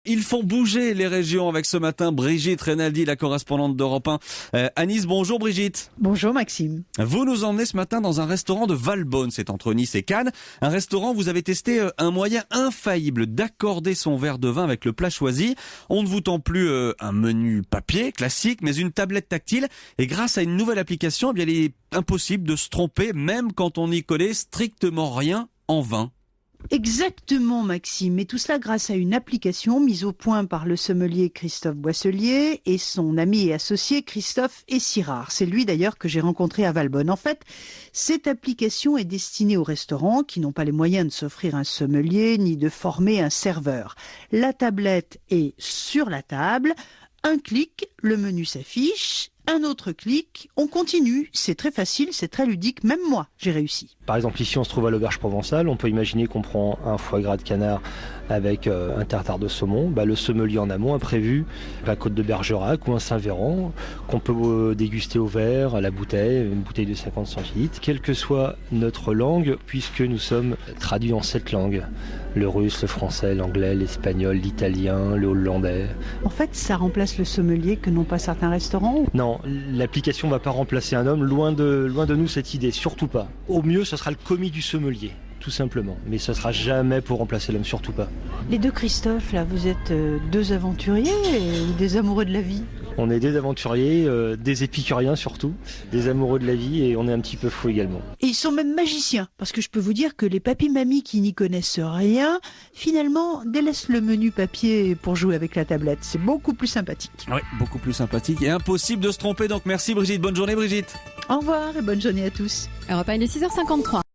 Ils font bouger les régions avec ce matin Brigitte Reynaldi, la correspondante d'Europe 1 à Nice. Bonjour Brigitte. Bonjour Maxime. Vous nous emmenez ce matin dans un restaurant de Valbonne, c'est entre Nice et Cannes. Un restaurant où vous avez testé un moyen infaillible d'accorder son verre de vin avec le plat choisi. On ne vous tend plus un menu papier classique, mais une tablette tactile. Et grâce à une nouvelle application, eh bien, il est impossible de se tromper, même quand on n'y connaît strictement rien en vin. Exactement Maxime, et tout cela grâce à une application mise au point par le sommelier Christophe Boisselier et son ami et associé Christophe Essirard. C'est lui d'ailleurs que j'ai rencontré à Valbonne. En fait, cette application est destinée aux restaurants qui n'ont pas les moyens de s'offrir un sommelier ni de former un serveur. La tablette est sur la table, un clic, le menu s'affiche. Un autre clic, on continue. C'est très facile, c'est très ludique. Même moi, j'ai réussi. Par exemple, ici, on se trouve à l'auberge provençale. On peut imaginer qu'on prend un foie gras de canard avec un tartare de saumon. Le sommelier en amont a prévu la côte de Bergerac ou un Saint-Véran qu'on peut déguster au verre, à la bouteille, une bouteille de 50 centilitres. Quelle que soit notre langue, puisque nous sommes traduits en 7 langues. Le russe, le français, l'anglais, l'espagnol, l'italien, le hollandais. En fait, ça remplace le sommelier que n'ont pas certains restaurants. Non, l'application ne va pas remplacer un homme, loin de nous cette idée, surtout pas. Au mieux, ce sera le commis du sommelier, tout simplement. Mais ce sera jamais pour remplacer l'homme, surtout pas. Les deux Christophe, là, vous êtes deux aventuriers ou des amoureux de la vie? On est des aventuriers, des épicuriens surtout, des amoureux de la vie et on est un petit peu fous également. Et ils sont même magiciens, parce que je peux vous dire que les papis-mamies qui n'y connaissent rien, finalement, délaissent le menu papier pour jouer avec la tablette. C'est beaucoup plus sympathique. Oui, beaucoup plus sympathique et impossible de se tromper. Donc merci Brigitte, bonne journée Brigitte. Au revoir et bonne journée à tous. Europe 1, il est 6h53.